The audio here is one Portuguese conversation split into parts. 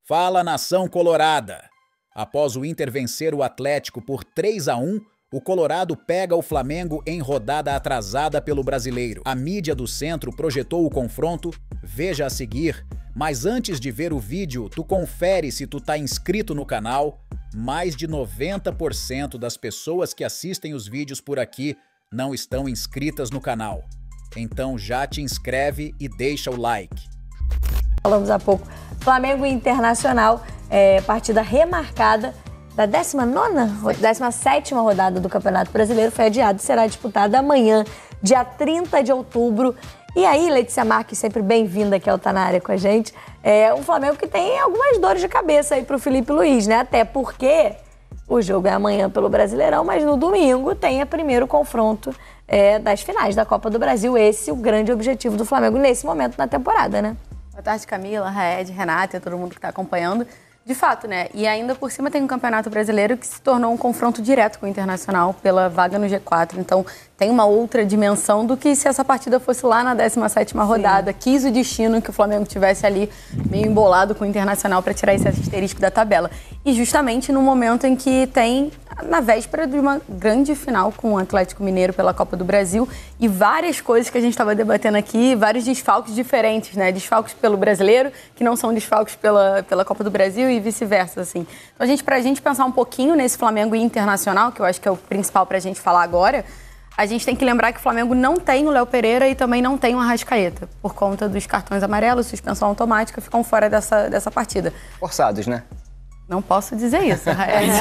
Fala, nação colorada! Após o Inter vencer o Atlético por 3-1, o Colorado pega o Flamengo em rodada atrasada pelo Brasileiro. A mídia do Centro projetou o confronto, veja a seguir, mas antes de ver o vídeo, tu confere se tu tá inscrito no canal. Mais de 90% das pessoas que assistem os vídeos por aqui não estão inscritas no canal. Então já te inscreve e deixa o like. Falamos há pouco, Flamengo Internacional, partida remarcada da 17ª rodada do Campeonato Brasileiro, foi adiada e será disputada amanhã, dia 30 de outubro. E aí, Letícia Marques, sempre bem-vinda aqui ao Tá Na Área com a gente, um Flamengo que tem algumas dores de cabeça aí pro Felipe Luiz, né? Até porque o jogo é amanhã pelo Brasileirão, mas no domingo tem o primeiro confronto das finais da Copa do Brasil. Esse é o grande objetivo do Flamengo nesse momento na temporada, né? Boa tarde, Camila, Raed, Renata e todo mundo que está acompanhando. De fato, né? E ainda por cima tem um Campeonato Brasileiro que se tornou um confronto direto com o Internacional pela vaga no G4. Então, tem uma outra dimensão do que se essa partida fosse lá na 17ª rodada. Quis o destino que o Flamengo tivesse ali meio embolado com o Internacional para tirar esse asterisco da tabela. E justamente no momento em que tem, na véspera de uma grande final com o Atlético Mineiro pela Copa do Brasil e várias coisas que a gente estava debatendo aqui, vários desfalques diferentes, né? Desfalques pelo Brasileiro, que não são desfalques pela Copa do Brasil e vice-versa, assim. Então, pra gente pensar um pouquinho nesse Flamengo Internacional, que eu acho que é o principal pra gente falar agora, a gente tem que lembrar que o Flamengo não tem o Léo Pereira e também não tem o Arrascaeta. Por conta dos cartões amarelos, suspensão automática, ficam fora dessa partida. Forçados, né? Não posso dizer isso, Raed.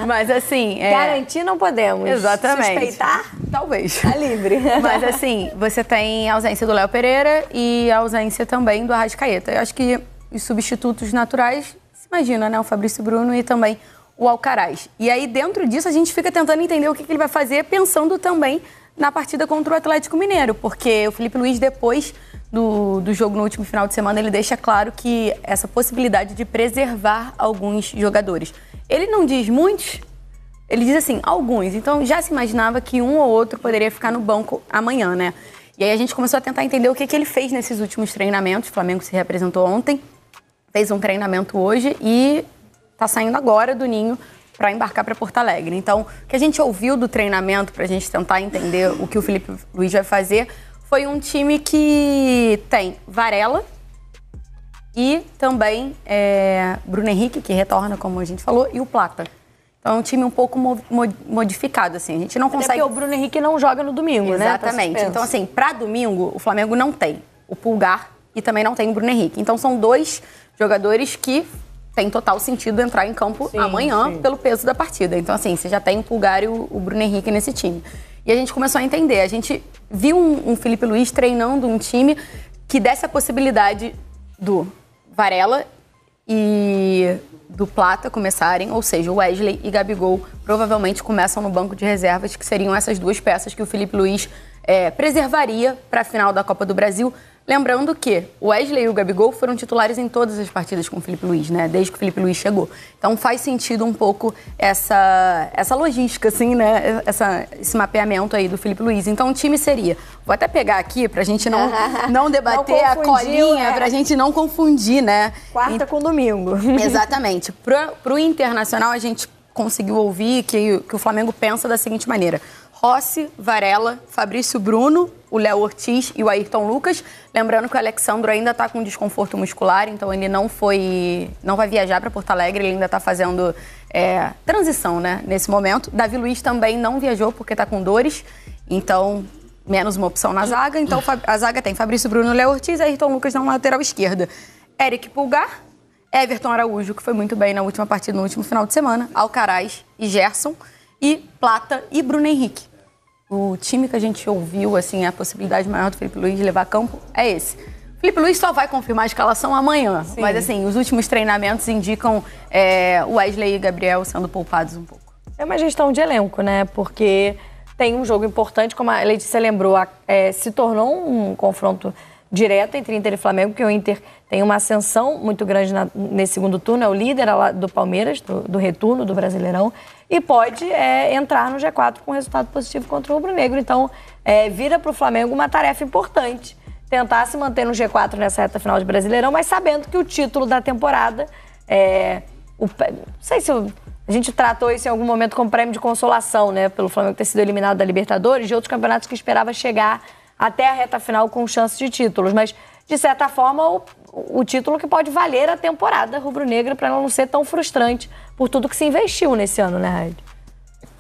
Mas assim... Garantir não podemos. Exatamente. Suspeitar? Talvez. Tá livre. Mas assim, você tem a ausência do Léo Pereira e a ausência também do Arrascaeta. Eu acho que os substitutos naturais, se imagina, né? O Fabrício Bruno e também o Alcaraz. E aí, dentro disso, a gente fica tentando entender o que ele vai fazer, pensando também na partida contra o Atlético Mineiro. Porque o Felipe Luiz, depois do jogo no último final de semana, ele deixa claro que essa possibilidade de preservar alguns jogadores. Ele não diz muitos, ele diz assim, alguns. Então, já se imaginava que um ou outro poderia ficar no banco amanhã, né? E aí a gente começou a tentar entender o que ele fez nesses últimos treinamentos. O Flamengo se representou ontem, fez um treinamento hoje e está saindo agora do Ninho para embarcar para Porto Alegre. Então, o que a gente ouviu do treinamento, para a gente tentar entender o que o Felipe Luiz vai fazer, foi um time que tem Varela e também Bruno Henrique, que retorna, como a gente falou, e o Plata. Então, é um time um pouco modificado, assim. A gente não consegue... Porque o Bruno Henrique não joga no domingo, né? Exatamente. Então, assim, para domingo, o Flamengo não tem o Pulgar e também não tem o Bruno Henrique. Então, são dois jogadores que tem total sentido entrar em campo amanhã pelo peso da partida. Então, assim, você já tem o Pulgar e o Bruno Henrique nesse time. E a gente começou a entender. A gente viu um Felipe Luiz treinando um time que desse a possibilidade do Varela e do Plata começarem, ou seja, o Wesley e Gabigol provavelmente começam no banco de reservas, que seriam essas duas peças que o Felipe Luiz preservaria para a final da Copa do Brasil. Lembrando que o Wesley e o Gabigol foram titulares em todas as partidas com o Felipe Luiz, né? Desde que o Felipe Luiz chegou. Então faz sentido um pouco essa logística, assim, né? Esse mapeamento aí do Felipe Luiz. Então o time seria... Vou até pegar aqui pra gente não debater a colinha, pra gente não confundir, né? Quarta com domingo. Exatamente. Pro Internacional, a gente conseguiu ouvir que o Flamengo pensa da seguinte maneira: Rossi, Varela, Fabrício Bruno, o Léo Ortiz e o Ayrton Lucas. Lembrando que o Alexandro ainda está com desconforto muscular, então ele não vai viajar para Porto Alegre, ele ainda está fazendo transição, né, nesse momento. Davi Luiz também não viajou porque está com dores, então menos uma opção na zaga. Então a zaga tem Fabrício Bruno, Léo Ortiz e Ayrton Lucas na lateral esquerda. Eric Pulgar, Everton Araújo, que foi muito bem na última partida, no último final de semana, Alcaraz e Gerson, e Plata e Bruno Henrique. O time que a gente ouviu, assim, a possibilidade maior do Felipe Luiz de levar a campo é esse. O Felipe Luiz só vai confirmar a escalação amanhã. Sim. Mas, assim, os últimos treinamentos indicam Wesley e Gabriel sendo poupados um pouco. É uma gestão de elenco, né? Porque tem um jogo importante, como a Letícia lembrou, se tornou um confronto direto entre Inter e Flamengo, porque o Inter tem uma ascensão muito grande nesse segundo turno, é o líder do Palmeiras, do retorno do Brasileirão, e pode entrar no G4 com resultado positivo contra o Rubro Negro. Então, vira para o Flamengo uma tarefa importante tentar se manter no G4 nessa reta final de Brasileirão, mas sabendo que o título da temporada não sei se a gente tratou isso em algum momento como prêmio de consolação, né? Pelo Flamengo ter sido eliminado da Libertadores, de outros campeonatos que esperava chegar até a reta final com chance de títulos. Mas, de certa forma, o título que pode valer a temporada rubro-negra para não ser tão frustrante por tudo que se investiu nesse ano, né, Raid?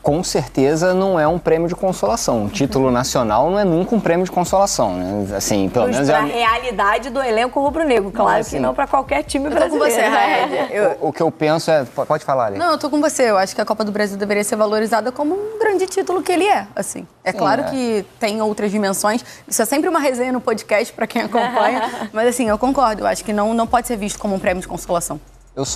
Com certeza não é um prêmio de consolação. O título nacional não é nunca um prêmio de consolação, né? Assim, pelo menos a realidade do elenco rubro-negro. Claro que não para qualquer time brasileiro. Eu tô com você, Raid. O que eu penso é... Pode falar, Ali. Não, eu tô com você. Eu acho que a Copa do Brasil deveria ser valorizada como um grande título que ele é, assim. Claro que tem outras dimensões. Isso é sempre uma resenha no podcast para quem acompanha. Mas, assim, eu concordo. Eu acho que não pode ser visto como um prêmio de consolação. Eu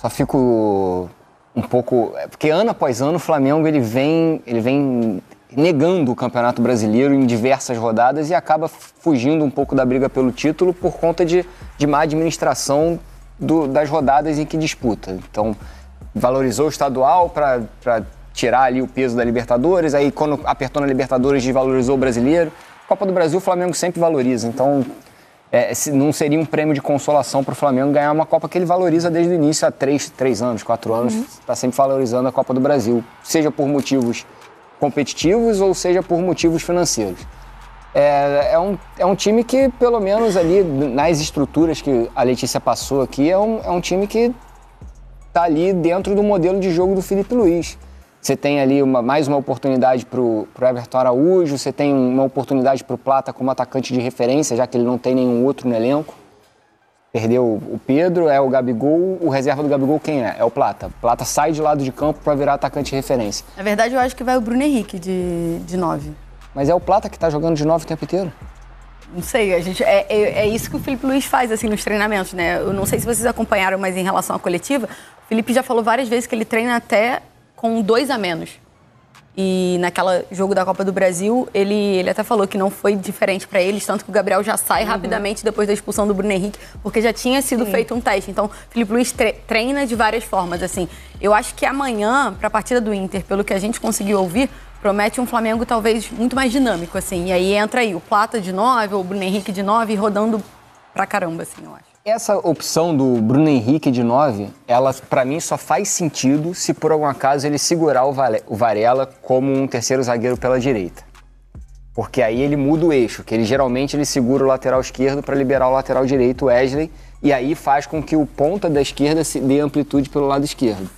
só fico um pouco... Porque ano após ano o Flamengo ele vem negando o Campeonato Brasileiro em diversas rodadas e acaba fugindo um pouco da briga pelo título por conta de má administração das rodadas em que disputa. Então, valorizou o estadual para tirar ali o peso da Libertadores, aí quando apertou na Libertadores desvalorizou o Brasileiro. Copa do Brasil o Flamengo sempre valoriza, então... não seria um prêmio de consolação para o Flamengo ganhar uma Copa que ele valoriza desde o início, há 3 anos, 4 anos, está sempre valorizando a Copa do Brasil, seja por motivos competitivos ou seja por motivos financeiros. É um time que, pelo menos ali nas estruturas que a Letícia passou aqui, é um time que está ali dentro do modelo de jogo do Filipe Luís. Você tem ali mais uma oportunidade para o Everton Araújo, você tem uma oportunidade para o Plata como atacante de referência, já que ele não tem nenhum outro no elenco. Perdeu o Pedro, é o Gabigol, o reserva do Gabigol quem é? É o Plata. O Plata sai de lado de campo para virar atacante de referência. Na verdade, eu acho que vai o Bruno Henrique de 9. Mas é o Plata que está jogando de 9 o tempo inteiro? Não sei, é isso que o Filipe Luís faz assim, nos treinamentos, né? Eu não sei se vocês acompanharam, mas em relação à coletiva, o Filipe já falou várias vezes que ele treina até com 2 a menos. E naquela jogo da Copa do Brasil, ele até falou que não foi diferente para eles, tanto que o Gabriel já sai rapidamente depois da expulsão do Bruno Henrique, porque já tinha sido feito um teste. Então, o Filipe Luís treina de várias formas, assim. Eu acho que amanhã, para a partida do Inter, pelo que a gente conseguiu ouvir, promete um Flamengo talvez muito mais dinâmico, assim. E aí entra aí o Plata de 9, ou o Bruno Henrique de 9, rodando pra caramba, assim, eu acho. Essa opção do Bruno Henrique de 9, ela para mim só faz sentido se por algum acaso ele segurar o Varela como um terceiro zagueiro pela direita. Porque aí ele muda o eixo, que geralmente ele segura o lateral esquerdo para liberar o lateral direito, o Wesley, e aí faz com que o ponta da esquerda se dê amplitude pelo lado esquerdo.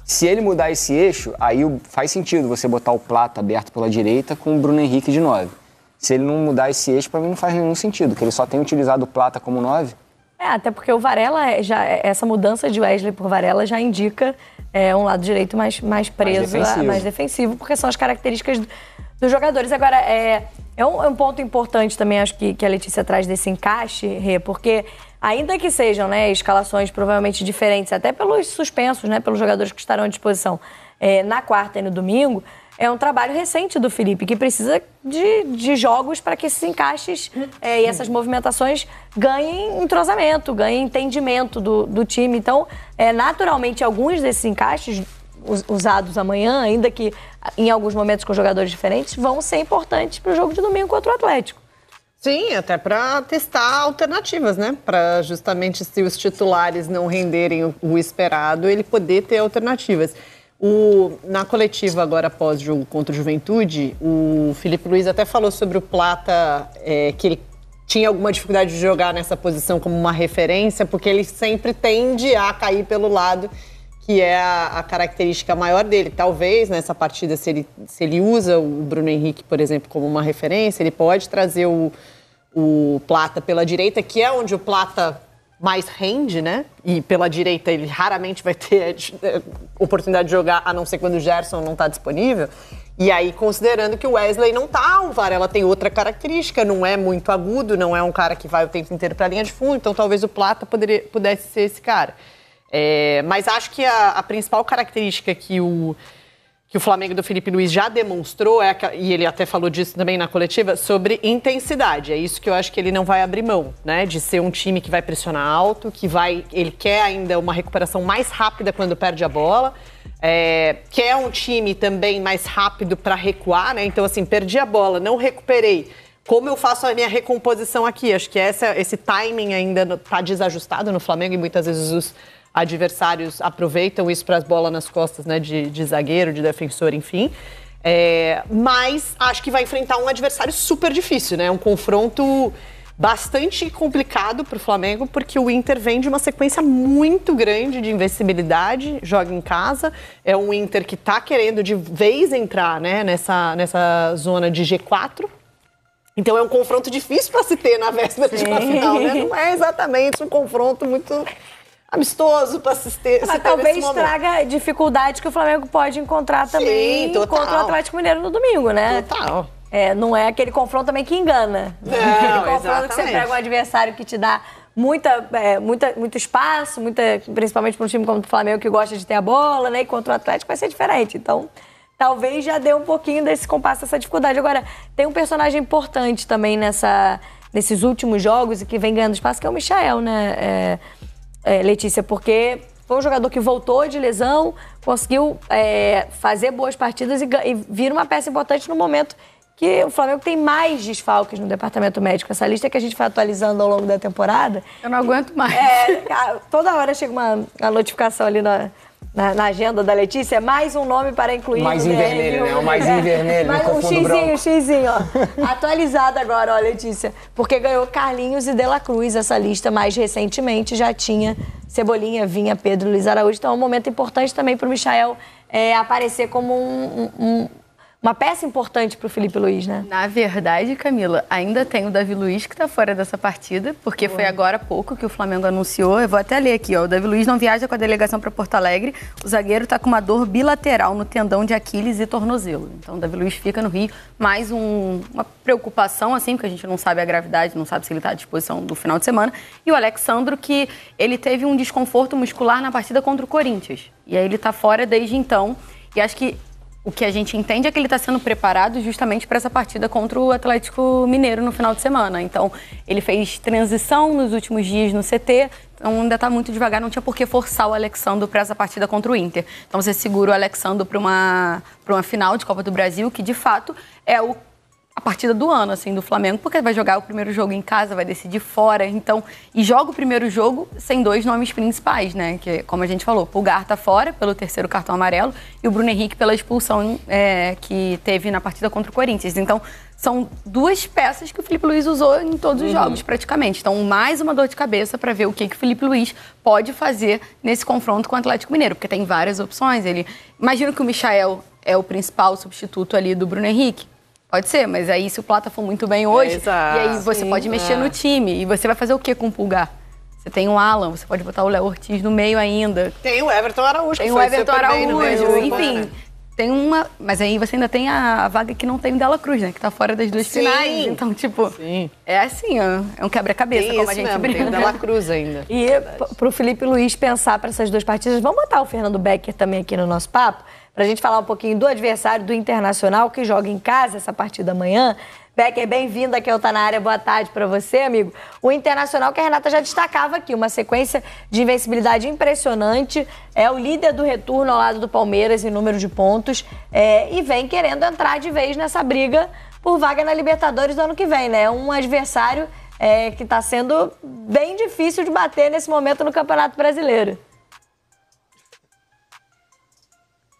Se ele mudar esse eixo, aí faz sentido você botar o Plata aberto pela direita com o Bruno Henrique de 9. Se ele não mudar esse eixo, para mim não faz nenhum sentido, porque ele só tem utilizado o Plata como 9. Até porque o Varela, essa mudança de Wesley por Varela já indica um lado direito mais preso, mais defensivo, porque são as características dos jogadores. Agora, é um ponto importante também, acho que a Letícia traz desse encaixe, Rê, porque ainda que sejam, né, escalações provavelmente diferentes, até pelos suspensos, né, pelos jogadores que estarão à disposição na quarta e no domingo, é um trabalho recente do Filipe, que precisa de jogos para que esses encaixes e essas movimentações ganhem entrosamento, ganhem entendimento do time. Então, naturalmente, alguns desses encaixes usados amanhã, ainda que em alguns momentos com jogadores diferentes, vão ser importantes para o jogo de domingo contra o Atlético. Sim, até para testar alternativas, né? Para justamente, se os titulares não renderem o esperado, ele poder ter alternativas. Na coletiva agora após o jogo contra o Juventude, o Filipe Luís até falou sobre o Plata, que ele tinha alguma dificuldade de jogar nessa posição como uma referência, porque ele sempre tende a cair pelo lado, que é a característica maior dele. Talvez nessa partida, se ele usa o Bruno Henrique, por exemplo, como uma referência, ele pode trazer o Plata pela direita, que é onde o Plata mais rende, né? E pela direita ele raramente vai ter oportunidade de jogar, a não ser quando o Gerson não está disponível. E aí, considerando que o Wesley não tá, o Varela tem outra característica, não é muito agudo, não é um cara que vai o tempo inteiro para a linha de fundo, então talvez o Plata pudesse ser esse cara. Mas acho que a principal característica que o que o Flamengo do Felipe Luiz já demonstrou, e ele até falou disso também na coletiva, sobre intensidade. É isso que eu acho que ele não vai abrir mão, né? De ser um time que vai pressionar alto, ele quer ainda uma recuperação mais rápida quando perde a bola, quer um time também mais rápido para recuar, né? Então, assim, perdi a bola, não recuperei. Como eu faço a minha recomposição aqui? Acho que esse timing ainda está desajustado no Flamengo e muitas vezes os adversários aproveitam isso para as bolas nas costas, né, de zagueiro, de defensor, enfim. Mas acho que vai enfrentar um adversário super difícil, né? Um confronto bastante complicado para o Flamengo, porque o Inter vem de uma sequência muito grande de invencibilidade, joga em casa. É um Inter que está querendo de vez entrar, né, nessa zona de G4. Então é um confronto difícil para se ter na véspera de uma final, né? Não é exatamente um confronto muito amistoso para se ter. Mas talvez traga dificuldades que o Flamengo pode encontrar também contra o Atlético Mineiro no domingo, né? Total. Não é aquele confronto também que engana. Não, aquele confronto exatamente. que você pega um adversário que te dá muito espaço, principalmente para um time como o Flamengo que gosta de ter a bola, né? E contra o Atlético vai ser diferente. Então, talvez já dê um pouquinho desse compasso, dessa dificuldade. Agora, tem um personagem importante também nesses últimos jogos e que vem ganhando espaço, que é o Michael, né? Letícia, porque foi um jogador que voltou de lesão, conseguiu fazer boas partidas e vir uma peça importante no momento que o Flamengo tem mais desfalques no departamento médico. Essa lista que a gente foi atualizando ao longo da temporada. Eu não aguento mais. Toda hora chega uma notificação ali na agenda da Letícia, mais um nome para incluir. Mais em vermelho, né? O mais em vermelho. Mais um xizinho, ó. Atualizado agora, ó, Letícia. Porque ganhou Carlinhos e De La Cruz. Essa lista mais recentemente já tinha Cebolinha, Vinha, Pedro, Luiz Araújo. Então é um momento importante também para o Michael aparecer como uma peça importante para o Felipe Luiz, né? Na verdade, Camila, ainda tem o Davi Luiz que está fora dessa partida, porque foi agora há pouco que o Flamengo anunciou. Eu vou até ler aqui, ó. O Davi Luiz não viaja com a delegação para Porto Alegre. O zagueiro está com uma dor bilateral no tendão de Aquiles e tornozelo. Então, o Davi Luiz fica no Rio. Mais uma preocupação, assim, porque a gente não sabe a gravidade, não sabe se ele está à disposição do final de semana. E o Alexandro, que ele teve um desconforto muscular na partida contra o Corinthians. E aí ele está fora desde então. E acho que o que a gente entende é que ele está sendo preparado justamente para essa partida contra o Atlético Mineiro no final de semana. Então, ele fez transição nos últimos dias no CT, então ainda está muito devagar, não tinha por que forçar o Alexandro para essa partida contra o Inter. Então, você segura o Alexandro para uma final de Copa do Brasil, que de fato é a partida do ano, assim, do Flamengo, porque vai jogar o primeiro jogo em casa, vai decidir fora, então, e joga o primeiro jogo sem dois nomes principais, né, que, como a gente falou, Pulgar tá fora pelo terceiro cartão amarelo e o Bruno Henrique pela expulsão que teve na partida contra o Corinthians. Então, são duas peças que o Felipe Luiz usou em todos os jogos, praticamente. Então, mais uma dor de cabeça para ver o que o Felipe Luiz pode fazer nesse confronto com o Atlético Mineiro, porque tem várias opções. Imagino que o Michael é o principal substituto ali do Bruno Henrique. Pode ser, mas aí se o Plata for muito bem hoje, e aí você pode mexer no time. E você vai fazer o quê com o Pulgar? Você tem o Alan, você pode botar o Léo Ortiz no meio ainda. Tem o Everton Araújo. Tem o Everton Araújo, enfim. Tem mas aí você ainda tem a vaga que não tem o De La Cruz, né? Que tá fora das duas finais. Então, tipo, é assim, ó, é um quebra-cabeça, como a gente brinca. Tem o De La Cruz ainda. E pro Felipe Luiz pensar para essas duas partidas, vamos botar o Fernando Becker também aqui no nosso papo, pra gente falar um pouquinho do adversário do Internacional, que joga em casa essa partida amanhã. Becker, bem-vindo aqui ao Tá Na Área. Boa tarde para você, amigo. O Internacional, que a Renata já destacava aqui, uma sequência de invencibilidade impressionante. É o líder do retorno ao lado do Palmeiras em número de pontos e vem querendo entrar de vez nessa briga por vaga na Libertadores do ano que vem, né? Um adversário que está sendo bem difícil de bater nesse momento no Campeonato Brasileiro.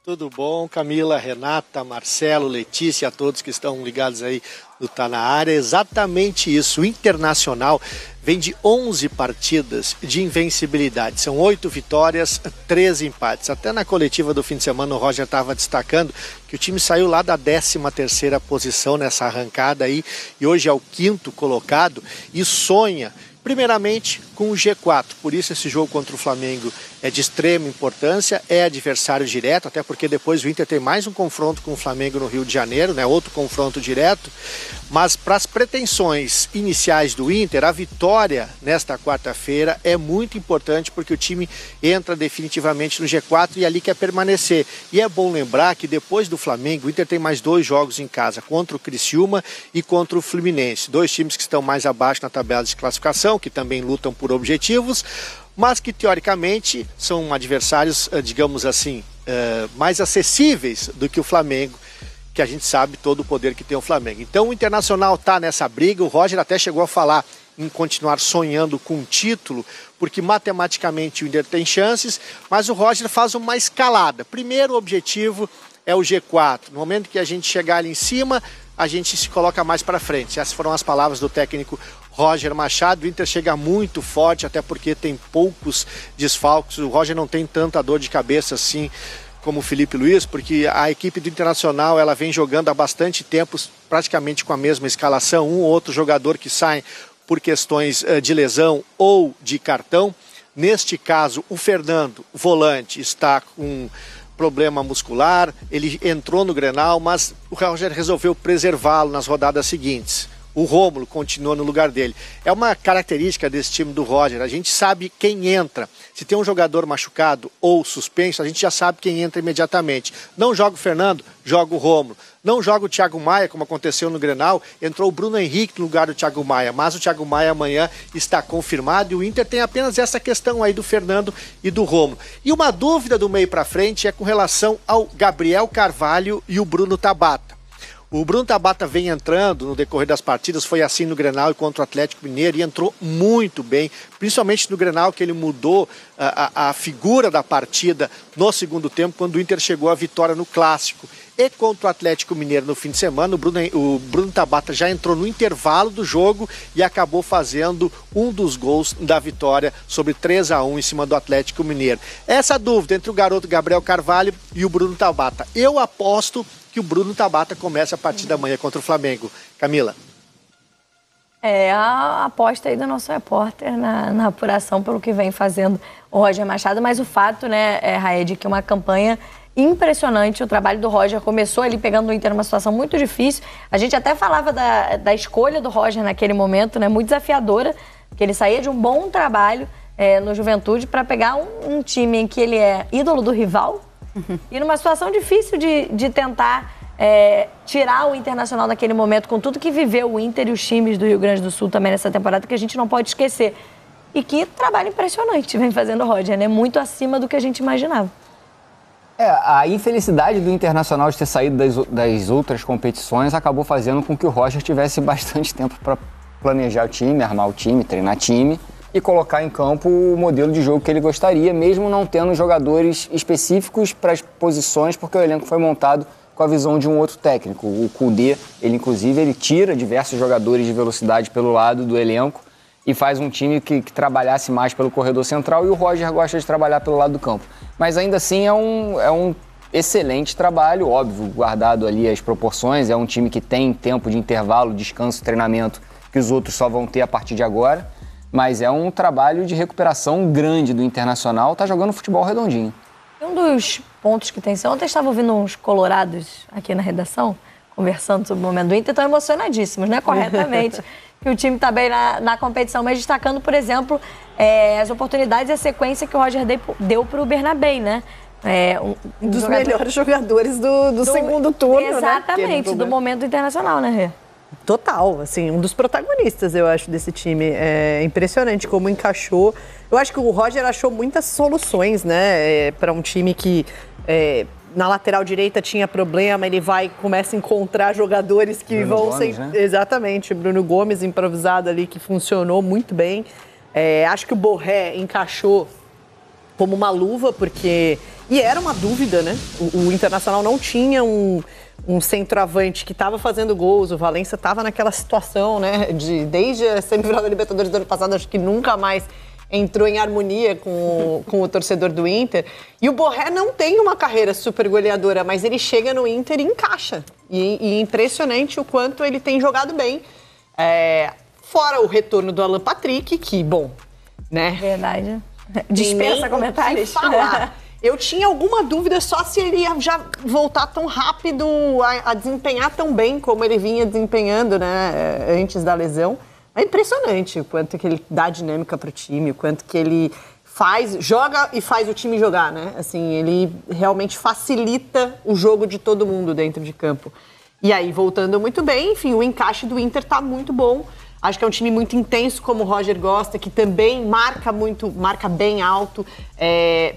Tudo bom, Camila, Renata, Marcelo, Letícia, a todos que estão ligados aí no Tá Na Área. Exatamente isso, o Internacional vem de 11 partidas de invencibilidade. São 8 vitórias, 13 empates. Até na coletiva do fim de semana o Roger estava destacando que o time saiu lá da 13ª posição nessa arrancada aí e hoje é o 5º colocado e sonha Primeiramente, com o G4. Por isso esse jogo contra o Flamengo é de extrema importância, é adversário direto, até porque depois o Inter tem mais um confronto com o Flamengo no Rio de Janeiro, né? Outro confronto direto. Mas para as pretensões iniciais do Inter, a vitória nesta quarta-feira é muito importante porque o time entra definitivamente no G4 e ali quer permanecer. E é bom lembrar que depois do Flamengo, o Inter tem mais 2 jogos em casa, contra o Criciúma e contra o Fluminense. 2 times que estão mais abaixo na tabela de classificação, que também lutam por objetivos, mas que teoricamente são adversários, digamos assim, mais acessíveis do que o Flamengo, que a gente sabe todo o poder que tem o Flamengo. Então o Internacional está nessa briga, o Roger até chegou a falar em continuar sonhando com um título, porque matematicamente o Inter tem chances, mas o Roger faz uma escalada. Primeiro objetivo é o G4. No momento que a gente chegar ali em cima, a gente se coloca mais para frente. Essas foram as palavras do técnico Roger Machado. O Inter chega muito forte, até porque tem poucos desfalques. O Roger não tem tanta dor de cabeça assim como o Felipe Luiz, porque a equipe do Internacional ela vem jogando há bastante tempo praticamente com a mesma escalação. Um ou outro jogador que sai por questões de lesão ou de cartão. Neste caso, o Fernando, volante, está com problema muscular, ele entrou no Grenal, mas o Roger resolveu preservá-lo nas rodadas seguintes. O Rômulo continua no lugar dele. É uma característica desse time do Roger, a gente sabe quem entra. Se tem um jogador machucado ou suspenso, a gente já sabe quem entra imediatamente. Não joga o Fernando, joga o Rômulo. Não joga o Thiago Maia, como aconteceu no Grenal, entrou o Bruno Henrique no lugar do Thiago Maia, mas o Thiago Maia amanhã está confirmado e o Inter tem apenas essa questão aí do Fernando e do Rômulo. E uma dúvida do meio para frente é com relação ao Gabriel Carvalho e o Bruno Tabata. O Bruno Tabata vem entrando no decorrer das partidas, foi assim no Grenal e contra o Atlético Mineiro e entrou muito bem, principalmente no Grenal que ele mudou a figura da partida no segundo tempo, quando o Inter chegou à vitória no Clássico. E contra o Atlético Mineiro no fim de semana, o Bruno Tabata já entrou no intervalo do jogo e acabou fazendo um dos gols da vitória sobre 3-1 em cima do Atlético Mineiro. Essa dúvida entre o garoto Gabriel Carvalho e o Bruno Tabata. Eu aposto que o Bruno Tabata começa a partir da manhã contra o Flamengo. Camila. É a aposta aí do nosso repórter na apuração pelo que vem fazendo o Roger Machado, mas o fato, né, Raed, que uma campanha impressionante, o trabalho do Roger começou ali pegando o Inter numa situação muito difícil. A gente até falava da escolha do Roger naquele momento, né, muito desafiadora, porque ele saía de um bom trabalho no Juventude para pegar um time em que ele é ídolo do rival e numa situação difícil de tentar tirar o Internacional naquele momento, com tudo que viveu o Inter e os times do Rio Grande do Sul também nessa temporada, que a gente não pode esquecer. E que trabalho impressionante vem fazendo o Roger, né? Muito acima do que a gente imaginava. A infelicidade do Internacional de ter saído das outras competições acabou fazendo com que o Roger tivesse bastante tempo para planejar o time, armar o time, treinar time e colocar em campo o modelo de jogo que ele gostaria, mesmo não tendo jogadores específicos para as posições, porque o elenco foi montado com a visão de um outro técnico. O Kudê, ele tira diversos jogadores de velocidade pelo lado do elenco e faz um time que trabalhasse mais pelo corredor central, e o Roger gosta de trabalhar pelo lado do campo. Mas ainda assim é um excelente trabalho, óbvio, guardado ali as proporções. É um time que tem tempo de intervalo, descanso, treinamento, que os outros só vão ter a partir de agora. Mas é um trabalho de recuperação grande do Internacional, tá jogando futebol redondinho. Um dos pontos que tem... Ontem eu estava ouvindo uns colorados aqui na redação, conversando sobre o momento do Inter, estão emocionadíssimos, né? Corretamente. Que o time está bem na competição, mas destacando, por exemplo, as oportunidades e a sequência que o Roger deu para o Bernabé, né? Um dos melhores jogadores do segundo turno, exatamente, né? do momento internacional, né, Rê? Total, assim, um dos protagonistas, eu acho, desse time. É impressionante como encaixou. Eu acho que o Roger achou muitas soluções, né, para um time que na lateral direita tinha problema, ele começa a encontrar jogadores que Bruno vão Gomes, ser... né? Exatamente, Bruno Gomes improvisado ali, que funcionou muito bem. Acho que o Borré encaixou como uma luva, porque... E era uma dúvida, né? O Internacional não tinha um centroavante que estava fazendo gols, o Valência estava naquela situação, né? Desde a semifinal da Libertadores do ano passado, acho que nunca mais entrou em harmonia com o torcedor do Inter. E o Borré não tem uma carreira super goleadora, mas ele chega no Inter e encaixa. E impressionante o quanto ele tem jogado bem. Fora o retorno do Alan Patrick, que, bom, né? Verdade. Dispensa comentários. Falar. Eu tinha alguma dúvida só se ele ia já voltar tão rápido a desempenhar tão bem como ele vinha desempenhando, né, antes da lesão. É impressionante o quanto que ele dá dinâmica para o time, o quanto que ele joga e faz o time jogar, né? Assim, ele realmente facilita o jogo de todo mundo dentro de campo. E aí, voltando muito bem, enfim, o encaixe do Inter tá muito bom. Acho que é um time muito intenso, como o Roger gosta, que também marca bem alto,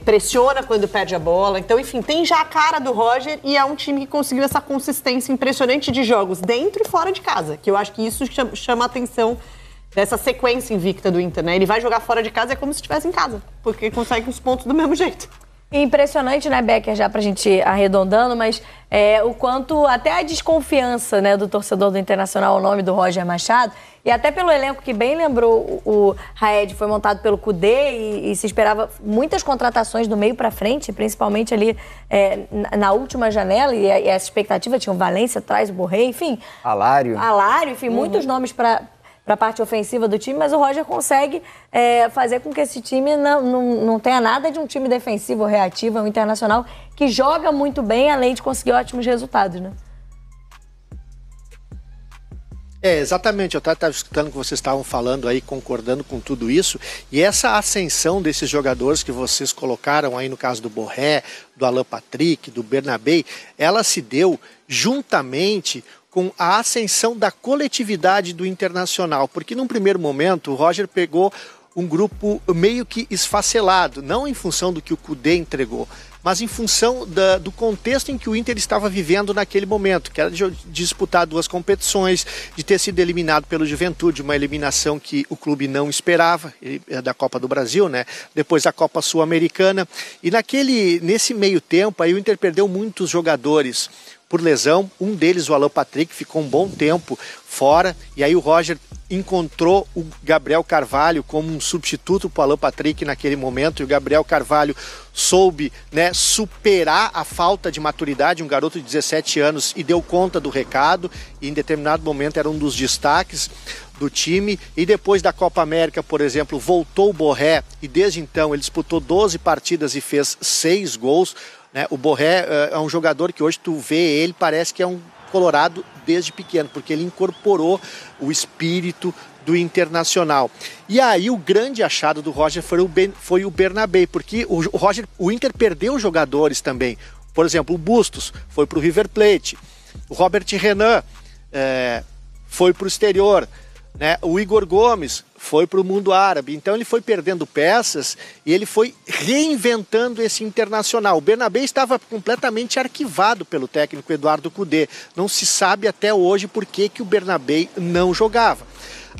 pressiona quando perde a bola. Então, enfim, tem já a cara do Roger e é um time que conseguiu essa consistência impressionante de jogos dentro e fora de casa, que eu acho que isso chama a atenção dessa sequência invicta do Inter, né? Ele vai jogar fora de casa é como se estivesse em casa, porque consegue os pontos do mesmo jeito. Impressionante, né, Becker, já pra gente ir arredondando, mas o quanto até a desconfiança, né, do torcedor do Internacional, o nome do Roger Machado, e até pelo elenco que bem lembrou o Raed, foi montado pelo Kudê e se esperava muitas contratações do meio pra frente, principalmente ali na última janela, e essa expectativa tinha o Valência, traz o Borré, enfim. Alário, enfim, muitos nomes para a parte ofensiva do time, mas o Roger consegue fazer com que esse time não tenha nada de um time defensivo ou reativo, é um Internacional que joga muito bem, além de conseguir ótimos resultados, né? Exatamente, eu estava escutando o que vocês estavam falando aí, concordando com tudo isso, e essa ascensão desses jogadores que vocês colocaram aí no caso do Borré, do Alan Patrick, do Bernabé, ela se deu juntamente com a ascensão da coletividade do Internacional, porque num primeiro momento o Roger pegou um grupo meio que esfacelado, não em função do que o Kudê entregou, mas em função do contexto em que o Inter estava vivendo naquele momento, que era de disputar 2 competições, de ter sido eliminado pelo Juventude, uma eliminação que o clube não esperava, da Copa do Brasil, né? Depois da Copa Sul-Americana, e nesse meio tempo aí o Inter perdeu muitos jogadores por lesão, um deles, o Alan Patrick, ficou um bom tempo fora, e aí o Roger encontrou o Gabriel Carvalho como um substituto para o Alan Patrick naquele momento, e o Gabriel Carvalho soube, né, superar a falta de maturidade, um garoto de 17 anos, e deu conta do recado, e em determinado momento era um dos destaques do time. E depois da Copa América, por exemplo, voltou o Borré, e desde então ele disputou 12 partidas e fez 6 gols, né? O Borré é um jogador que hoje tu vê ele, parece que é um colorado desde pequeno, porque ele incorporou o espírito do Internacional. E aí o grande achado do Roger foi o Bernabé, porque o Inter perdeu jogadores também. Por exemplo, o Bustos foi para o River Plate, o Robert Renan foi para o exterior, né? O Igor Gomes foi para o mundo árabe. Então ele foi perdendo peças e ele foi reinventando esse Internacional. O Bernabé estava completamente arquivado pelo técnico Eduardo Kudê. Não se sabe até hoje por que o Bernabé não jogava.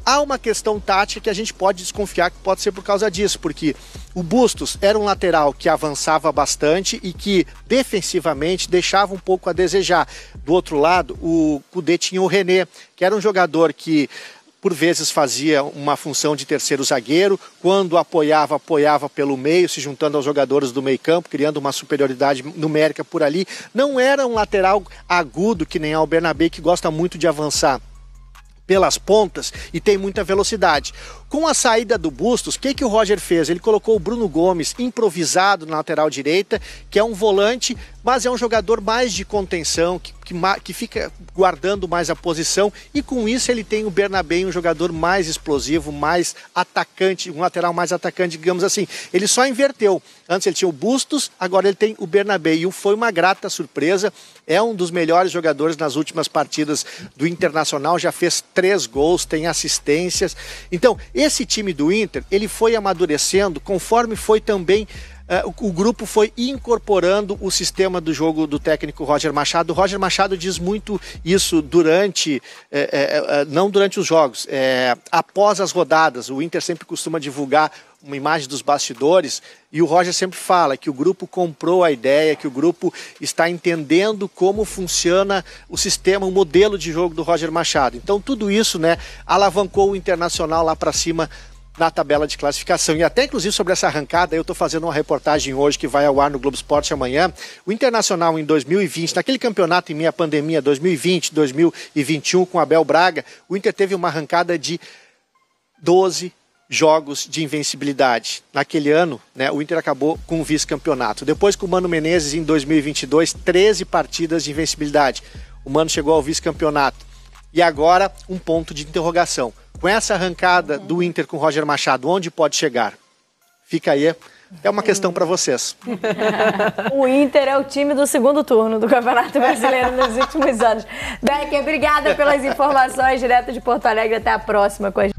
Há uma questão tática que a gente pode desconfiar que pode ser por causa disso, porque o Bustos era um lateral que avançava bastante e que defensivamente deixava um pouco a desejar. Do outro lado, o Kudê tinha o René, que era um jogador que por vezes fazia uma função de terceiro zagueiro, quando apoiava pelo meio, se juntando aos jogadores do meio campo, criando uma superioridade numérica por ali. Não era um lateral agudo que nem é o Bernabé, que gosta muito de avançar pelas pontas e tem muita velocidade. Com a saída do Bustos, o que o Roger fez? Ele colocou o Bruno Gomes improvisado na lateral direita, que é um volante, mas é um jogador mais de contenção, que fica guardando mais a posição, e com isso ele tem o Bernabé, um jogador mais explosivo, mais atacante, um lateral mais atacante, digamos assim. Ele só inverteu. Antes ele tinha o Bustos, agora ele tem o Bernabé, e foi uma grata surpresa. É um dos melhores jogadores nas últimas partidas do Internacional, já fez 3 gols, tem assistências. Então, esse time do Inter, ele foi amadurecendo conforme foi também o grupo foi incorporando o sistema do jogo do técnico Roger Machado. O Roger Machado diz muito isso não durante os jogos, após as rodadas. O Inter sempre costuma divulgar uma imagem dos bastidores, e o Roger sempre fala que o grupo comprou a ideia, que o grupo está entendendo como funciona o sistema, o modelo de jogo do Roger Machado. Então tudo isso, né, alavancou o Internacional lá para cima na tabela de classificação. E até inclusive sobre essa arrancada, eu estou fazendo uma reportagem hoje que vai ao ar no Globo Esporte amanhã. O Internacional em 2020, naquele campeonato em meia pandemia, 2020, 2021, com Abel Braga, o Inter teve uma arrancada de 12 jogos de invencibilidade. Naquele ano, né, o Inter acabou com o vice-campeonato. Depois, com o Mano Menezes, em 2022, 13 partidas de invencibilidade. O Mano chegou ao vice-campeonato. E agora, um ponto de interrogação. Com essa arrancada do Inter com o Roger Machado, onde pode chegar? Fica aí, é uma questão para vocês. O Inter é o time do segundo turno do Campeonato Brasileiro nos últimos anos. Becker, obrigada pelas informações direto de Porto Alegre. Até a próxima com a gente.